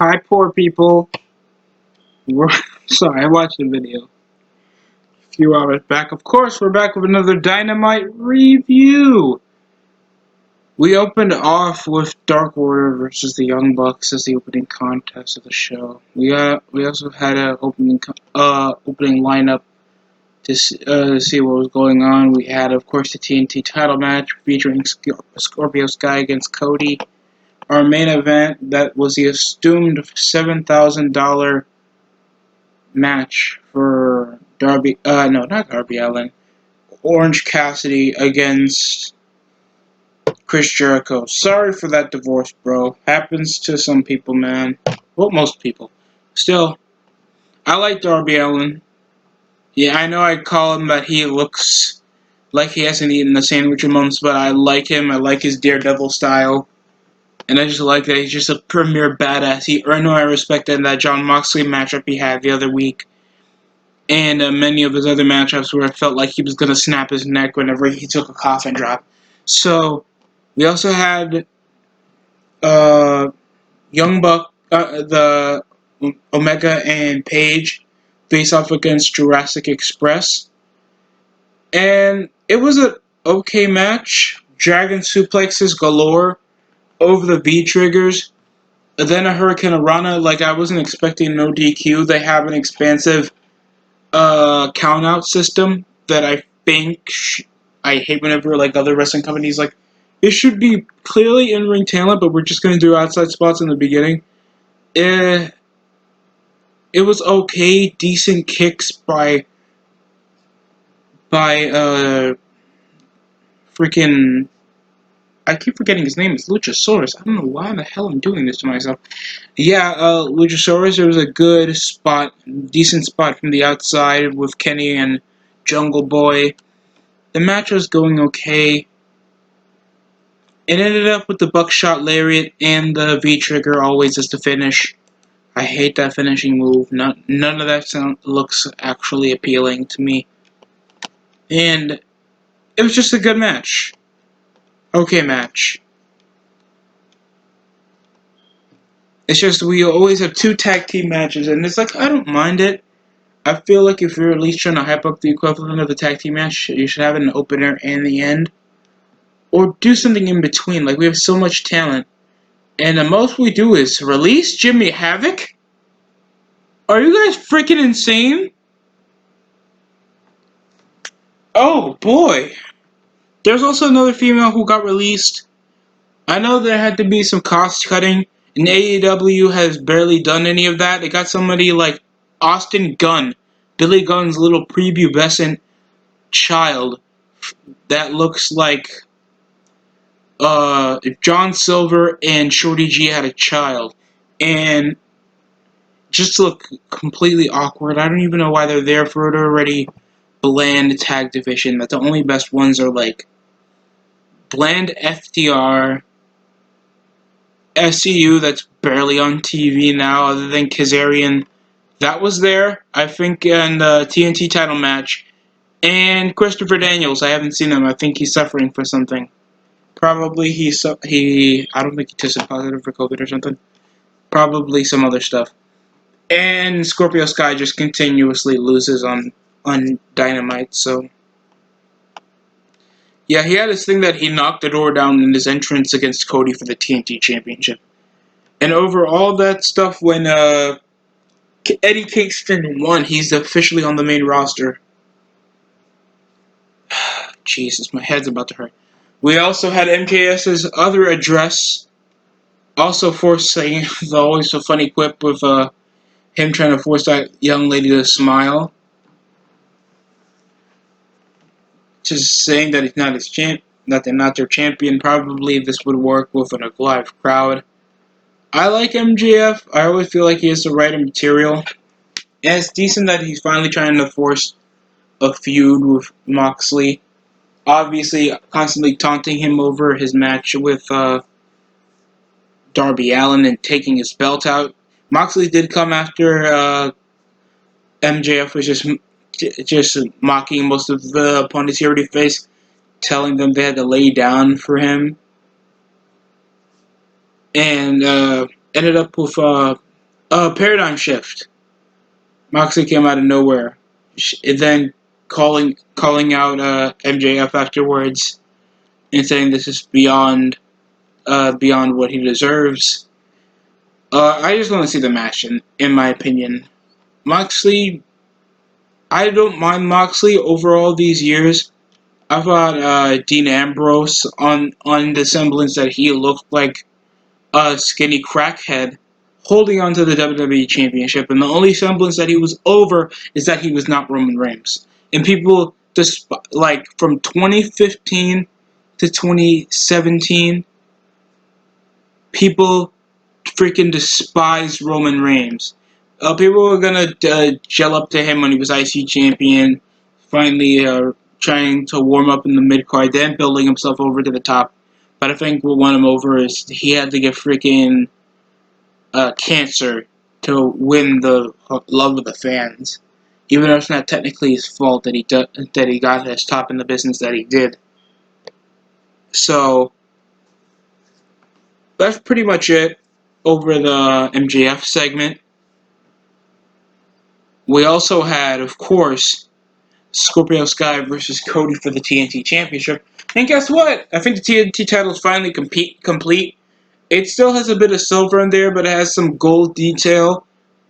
Hi, poor people. We're, sorry, I watched the video a few hours back. Of course, we're back with another Dynamite review. We opened off with Dark Order versus the Young Bucks as the opening contest of the show. We also had an opening lineup to see what was going on. We had, of course, the TNT title match featuring Scorpio Sky against Cody. Our main event, that was the assumed $7,000 match for not Darby Allin, Orange Cassidy against Chris Jericho. Sorry for that divorce, bro. Happens to some people, man. Well, most people. Still, I like Darby Allin. Yeah, I know I call him that he looks like he hasn't eaten a sandwich in months, but I like him. I like his Daredevil style. And I just like that he's just a premier badass. He earned my respect in that Jon Moxley matchup he had the other week. And many of his other matchups where I felt like he was going to snap his neck whenever he took a coffin drop. So, we also had Young Buck, the Omega and Page face off against Jurassic Express. And it was an okay match. Dragon suplexes galore over the V-triggers. Then a Hurricane Rana, like I wasn't expecting no DQ. They have an expansive count-out system that I think I hate whenever like other wrestling companies like it should be clearly in-ring talent, but we're just going to do outside spots in the beginning. It was okay, decent kicks by freaking, I keep forgetting his name. It's Luchasaurus. I don't know why the hell I'm doing this to myself. Yeah, Luchasaurus. There was a good spot, decent spot from the outside with Kenny and Jungle Boy. The match was going okay. It ended up with the buckshot lariat and the V-trigger always as the finish. I hate that finishing move. None of that looks actually appealing to me. And it was just a good match. Okay match. It's just we always have two tag team matches, and it's like, I don't mind it. I feel like if you're at least trying to hype up the equivalent of the tag team match, you should have an opener and the end. Or do something in between. Like, we have so much talent. And the most we do is release Jimmy Havoc? Are you guys freaking insane? Oh, boy. There's also another female who got released. I know there had to be some cost cutting, and AEW has barely done any of that. They got somebody like Austin Gunn, Billy Gunn's little prepubescent child, that looks like if John Silver and Shorty G had a child. And just look completely awkward. I don't even know why they're there for it already. Bland tag division, that the only best ones are like Bland FTR, SCU, that's barely on TV now other than Kazarian. That was there, I think, in the TNT title match. And Christopher Daniels, I haven't seen him. I think he's suffering for something. Probably I don't think he tested positive for COVID or something. Probably some other stuff. And Scorpio Sky just continuously loses on Dynamite, so yeah, he had this thing that he knocked the door down in his entrance against Cody for the TNT Championship. And over all that stuff, when Eddie Kingston won, he's officially on the main roster. Jesus, my head's about to hurt. We also had MKS's other address, also forcing the always so funny quip with him trying to force that young lady to smile. Just saying that he's not that they're not their champion. Probably this would work with a live crowd. I like MJF. I always feel like he has the right material. And it's decent that he's finally trying to force a feud with Moxley. Obviously, constantly taunting him over his match with Darby Allin and taking his belt out. Moxley did come after MJF was just mocking most of the opponents he already faced, telling them they had to lay down for him. And ended up with Paradigm shift. Moxley came out of nowhere, and then calling out MJF afterwards and saying this is beyond what he deserves. I just want to see the match, in my opinion. Moxley, I don't mind Moxley over all these years. I thought Dean Ambrose on the semblance that he looked like a skinny crackhead holding on to the WWE Championship, and the only semblance that he was over is that he was not Roman Reigns. And people, like, from 2015 to 2017, people freaking despise Roman Reigns. People were gonna gel up to him when he was IC champion, finally trying to warm up in the mid card, then building himself over to the top. But I think what won him over is he had to get freaking cancer to win the love of the fans, even though it's not technically his fault that he got his top in the business that he did. So that's pretty much it over the MJF segment. We also had, of course, Scorpio Sky versus Cody for the TNT Championship. And guess what? I think the TNT title is finally complete. It still has a bit of silver in there, but it has some gold detail.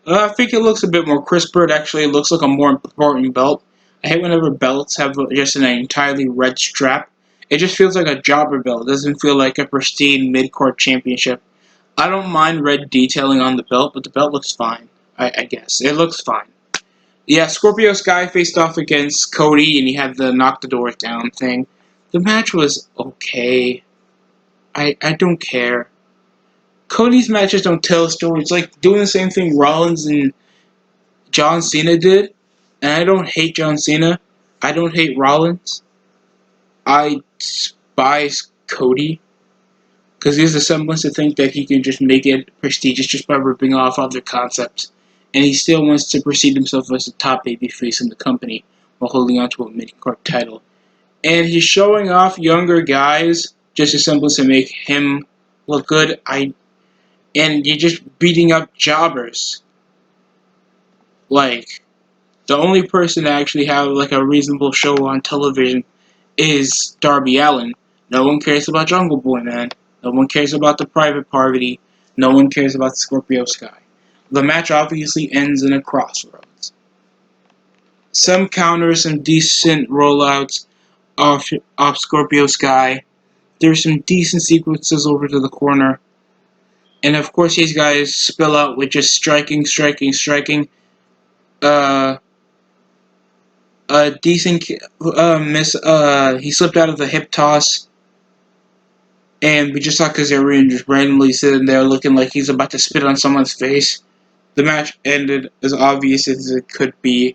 I think it looks a bit more crisper. It actually looks like a more important belt. I hate whenever belts have just an entirely red strap. It just feels like a jobber belt. It doesn't feel like a pristine mid-card championship. I don't mind red detailing on the belt, but the belt looks fine. I guess. It looks fine. Yeah, Scorpio Sky faced off against Cody, and he had the knock the doors down thing. The match was okay. I don't care. Cody's matches don't tell a story. It's like doing the same thing Rollins and John Cena did. And I don't hate John Cena. I don't hate Rollins. I despise Cody. Because he has the semblance to think that he can just make it prestigious just by ripping off other concepts. And he still wants to perceive himself as the top babyface in the company while holding on to a mid-card title. And he's showing off younger guys just a semblance to make him look good. And you're just beating up jobbers. Like, the only person to actually have like a reasonable show on television is Darby Allin. No one cares about Jungle Boy, man. No one cares about the Private Party. No one cares about Scorpio Sky. The match obviously ends in a crossroads. Some counters, some decent rollouts off Scorpio Sky. There's some decent sequences over to the corner. And of course these guys spill out with just striking. A decent miss. He slipped out of the hip toss. And we just saw Kazarian just randomly sitting there looking like he's about to spit on someone's face. The match ended as obvious as it could be,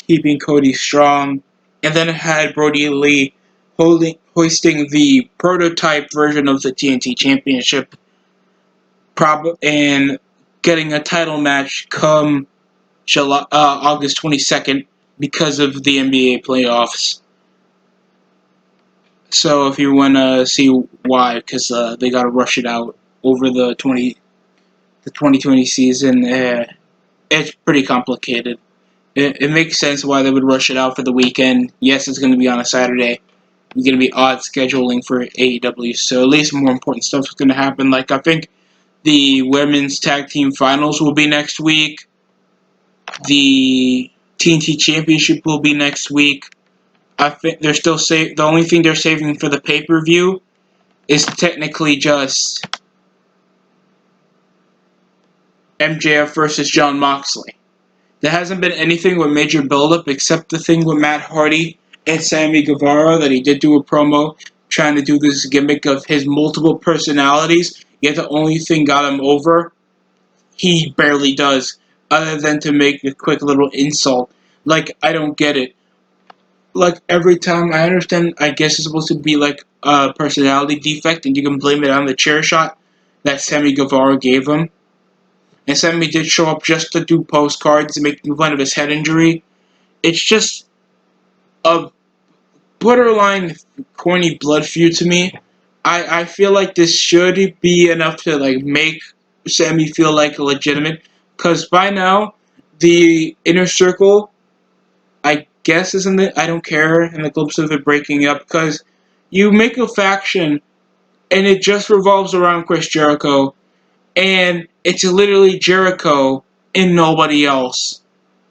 keeping Cody strong. And then it had Brody Lee hoisting the prototype version of the TNT Championship and getting a title match come August 22nd because of the NBA playoffs. So if you want to see why, because they got to rush it out over the 2020 season, it's pretty complicated. It makes sense why they would rush it out for the weekend. Yes, it's going to be on a Saturday. It's going to be odd scheduling for AEW, so at least more important stuff is going to happen. Like, I think the women's tag team finals will be next week. The TNT Championship will be next week. I think they're still the only thing they're saving for the pay-per-view is technically just MJF versus Jon Moxley. There hasn't been anything with major build-up except the thing with Matt Hardy and Sammy Guevara that he did do a promo trying to do this gimmick of his multiple personalities, yet the only thing got him over, he barely does, other than to make a quick little insult. Like, I don't get it. Like, every time, I understand, I guess it's supposed to be like a personality defect, and you can blame it on the chair shot that Sammy Guevara gave him. And Sammy did show up just to do postcards and make fun of his head injury. It's just a borderline corny blood feud to me. I feel like this should be enough to like make Sammy feel like legitimate, Because by now, the Inner Circle, I guess, isn't it? I don't care in the glimpse of it breaking up, because you make a faction and it just revolves around Chris Jericho, and it's literally Jericho and nobody else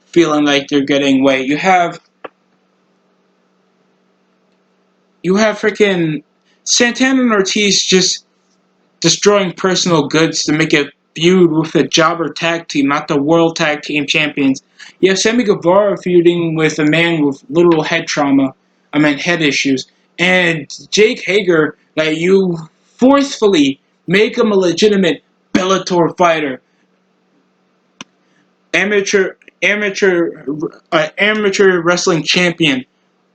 feeling like they're getting away. You have freaking Santana and Ortiz just destroying personal goods to make a feud with the jobber tag team, not the world tag team champions. You have Sammy Guevara feuding with a man with literal head trauma, head issues. And Jake Hager, that you forcefully make him a legitimate Bellator fighter. Amateur wrestling champion,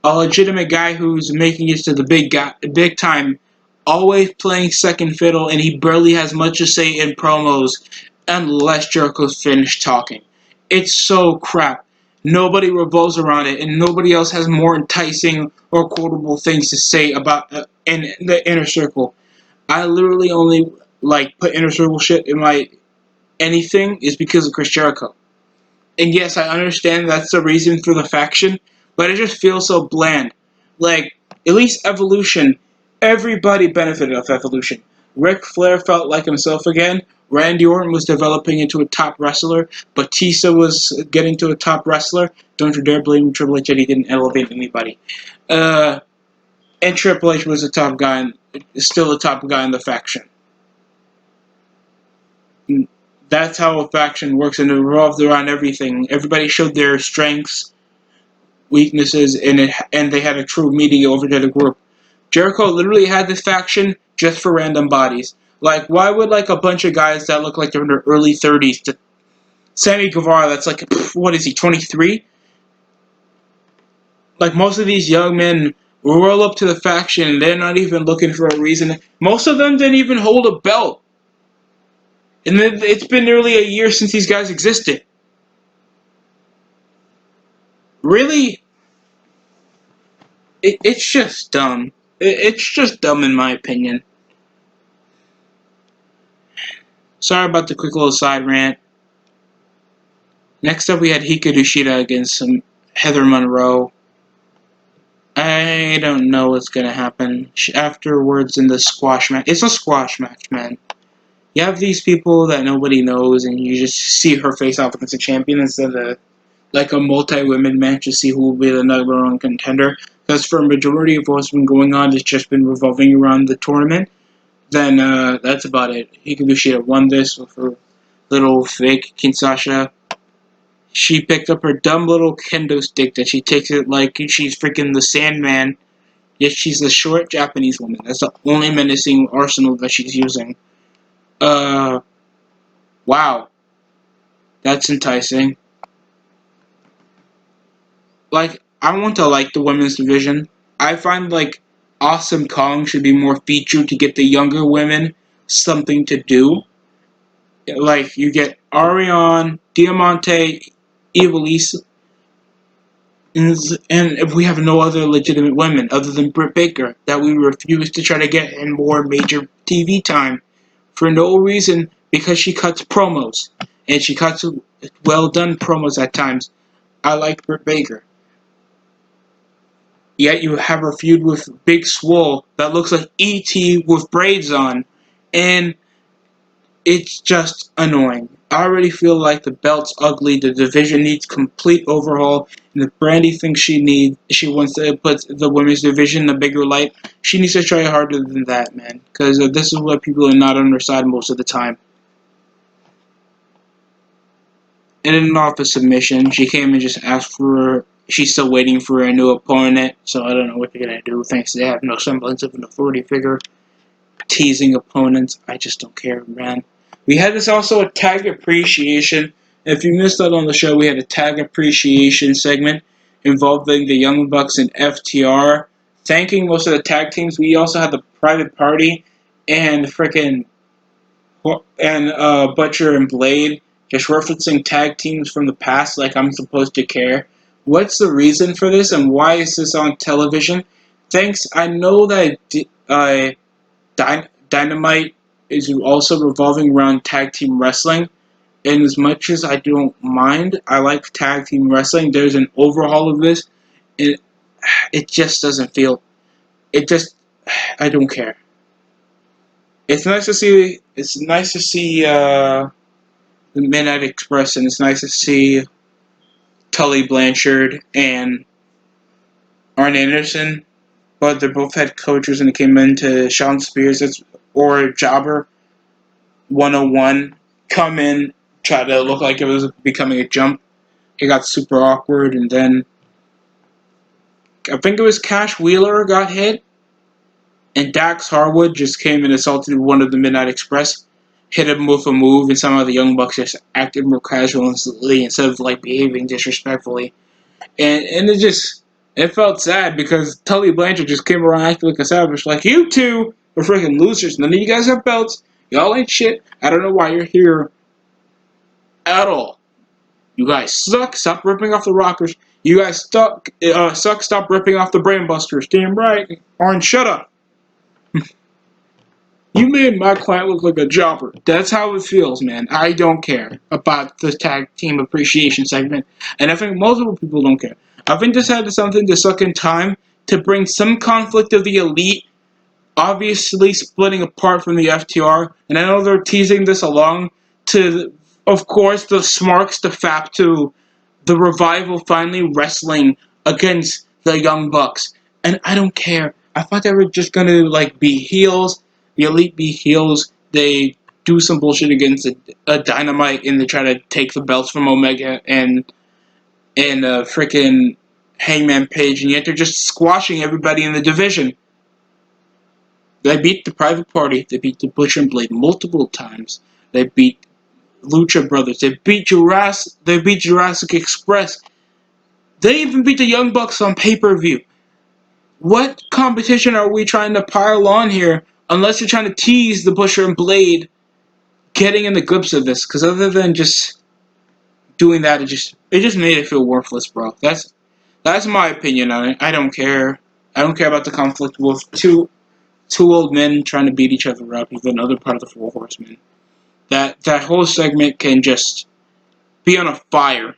a legitimate guy who's making it to the big time, always playing second fiddle, and he barely has much to say in promos unless Jericho's finished talking. It's so crap. Nobody revolves around it, and nobody else has more enticing or quotable things to say about in the Inner Circle. I literally only put Inner Circle shit in my anything is because of Chris Jericho. And yes, I understand that's the reason for the faction, but it just feels so bland. Like, at least Evolution, everybody benefited of Evolution. Ric Flair felt like himself again. Randy Orton was developing into a top wrestler. Batista was getting to a top wrestler. Don't you dare blame Triple H that he didn't elevate anybody. And Triple H was a top guy, still a top guy in the faction. That's how a faction works, and it revolved around everything. Everybody showed their strengths, weaknesses, and they had a true meeting over to the group. Jericho literally had this faction just for random bodies. Like, why would a bunch of guys that look like they're in their early 30s, Sammy Guevara, that's what is he, 23? Like, most of these young men roll up to the faction, and they're not even looking for a reason. Most of them didn't even hold a belt. And it's been nearly a year since these guys existed. Really? It's just dumb. It's just dumb in my opinion. Sorry about the quick little side rant. Next up, we had Hikaru Shida against Heather Monroe. I don't know what's gonna happen afterwards in the squash match. It's a squash match, man. You have these people that nobody knows, and you just see her face off against a champion instead of a multi-women match to see who will be the number one contender. Because for a majority of what's been going on, it's just been revolving around the tournament. Then that's about it. Hikaru Shida won this with her little fake Kinshasa. She picked up her dumb little kendo stick that she takes it like she's freaking the Sandman. Yet she's a short Japanese woman. That's the only menacing arsenal that she's using. Wow. That's enticing. I want to like the women's division. I find Awesome Kong should be more featured to get the younger women something to do. You get Ariane, Diamante, Ivelisse, and if we have no other legitimate women other than Britt Baker that we refuse to try to get in more major TV time for no reason because she cuts promos and she cuts well done promos at times. I like Britt Baker. Yet you have her feud with Big Swole that looks like E.T. with braids on, and it's just annoying. I already feel like the belt's ugly, the division needs complete overhaul, and if Brandy thinks she wants to put the women's division in a bigger light, she needs to try harder than that, man. Because this is what people are not on her side most of the time. In an office submission, she came and just asked for. She's still waiting for a new opponent, so I don't know what they're gonna do. Thanks, they have no semblance of an authority figure. Teasing opponents, I just don't care, man. We had this also a tag appreciation. If you missed out on the show, we had a tag appreciation segment involving the Young Bucks and FTR, thanking most of the tag teams. We also had the Private Party and Butcher and Blade, just referencing tag teams from the past like I'm supposed to care. What's the reason for this and why is this on television? Thanks. I know that Dynamite is also revolving around tag team wrestling, And as much as I don't mind, I like tag team wrestling. There's an overhaul of this, and it just doesn't feel. It just, I don't care. It's nice to see. It's nice to see the Midnight Express, and it's nice to see Tully Blanchard and Arn Anderson. But they're both head coaches, and it came into Sean Spears or Jobber 101 come in, try to look like it was becoming a jump. It got super awkward, and then I think it was Cash Wheeler got hit, and Dax Harwood just came and assaulted one of the Midnight Express, hit him with a move, and somehow the Young Bucks just acted more casually instead of like behaving disrespectfully. And it felt sad because Tully Blanchard just came around acting like a savage, like you two are freaking losers. None of you guys have belts. Y'all ain't shit. I don't know why you're here at all. You guys suck. Stop ripping off the Rockers. You guys suck. Stop ripping off the Brainbusters. Damn right. Orange, shut up. You made my client look like a jobber. That's how it feels, man. I don't care about the tag team appreciation segment, and I think multiple people don't care. I think this had something to suck in time to bring some conflict of the elite, obviously splitting apart from the FTR, and I know they're teasing this along to, of course, the Smarks, the FAP to the Revival finally wrestling against the Young Bucks. And I don't care. I thought they were just gonna like be heels. The Elite be heels. They do some bullshit against a Dynamite and they try to take the belts from Omega and freaking Hangman Page, and yet they're just squashing everybody in the division. They beat the Private Party. They beat the Butcher and Blade multiple times. They beat Lucha Brothers. They beat Jurassic Express. They even beat the Young Bucks on pay-per-view. What competition are we trying to pile on here unless you're trying to tease the Butcher and Blade getting in the grips of this? Because other than just doing that, it just made it feel worthless, bro. That's my opinion on it. I don't care. I don't care about the conflict with two old men trying to beat each other up with another part of the Four Horsemen. That whole segment can just be on a fire,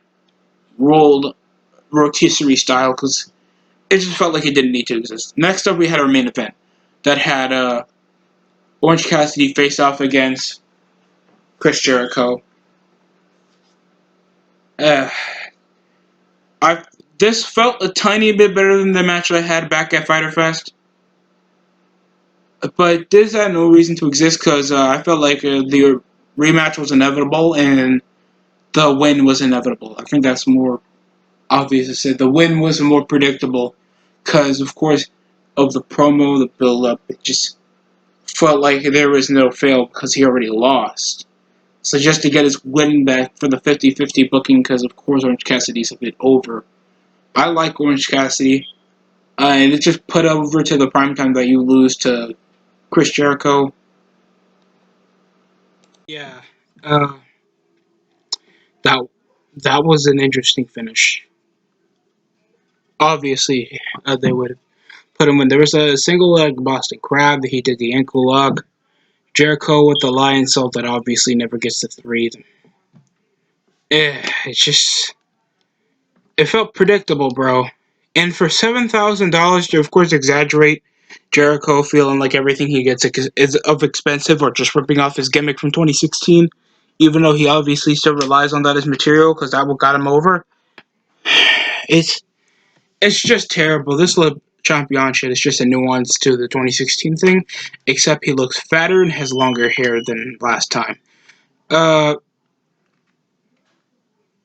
rolled rotisserie style, because it just felt like it didn't need to exist. Next up, we had our main event that had Orange Cassidy face off against Chris Jericho. Uh, I This felt a tiny bit better than the match I had back at Fyter Fest, but this had no reason to exist because I felt like the rematch was inevitable and the win was inevitable. I think that's more obvious to say. The win was more predictable because, of course, of the promo, the build-up. It just felt like there was no fail because he already lost. So just to get his win back for the 50-50 booking, because of course Orange Cassidy's a bit over. I like Orange Cassidy, and it's just put over to the prime time that you lose to Chris Jericho. Yeah, uh, that that was an interesting finish. Obviously, they would put him in. There was a single leg Boston Crab that he did the ankle lock. Jericho with the lion salt that obviously never gets to three. It's just it felt predictable, bro. And for $7,000 to, of course, exaggerate Jericho feeling like everything he gets is of expensive or just ripping off his gimmick from 2016, even though he obviously still relies on that as material because that what got him over. It's it's just terrible. This Le Champion shit is just a nuance to the 2016 thing, except he looks fatter and has longer hair than last time. Uh,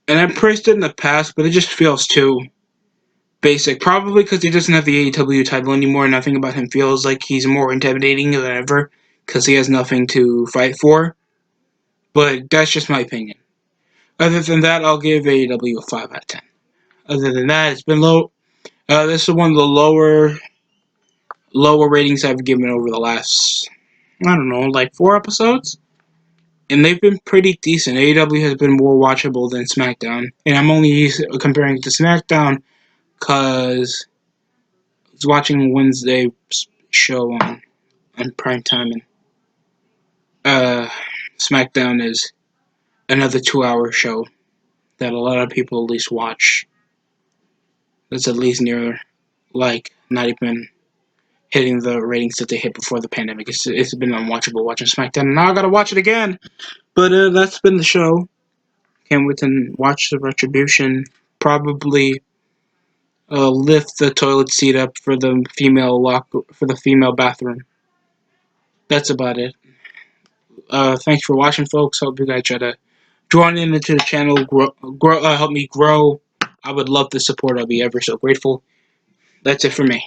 and I've praised it in the past, but it just feels too basic. Probably because he doesn't have the AEW title anymore. Nothing about him feels like he's more intimidating than ever because he has nothing to fight for. But that's just my opinion. Other than that, I'll give AEW a 5 out of 10. Other than that, it's been low. This is one of the lower ratings I've given over the last, I don't know, like 4 episodes. And they've been pretty decent. AEW has been more watchable than SmackDown. And I'm only comparing it to SmackDown because I was watching Wednesday show on prime time, and SmackDown is another 2-hour show that a lot of people at least watch. That's at least near, like, not even hitting the ratings that they hit before the pandemic. It's been unwatchable watching SmackDown, and now I gotta watch it again. But that's been the show. Can't wait to watch the Retribution. Probably lift the toilet seat up for the female bathroom. That's about it. Thanks for watching, folks. Hope you guys try to join into the channel, help me grow. I would love the support. I'll be ever so grateful. That's it for me.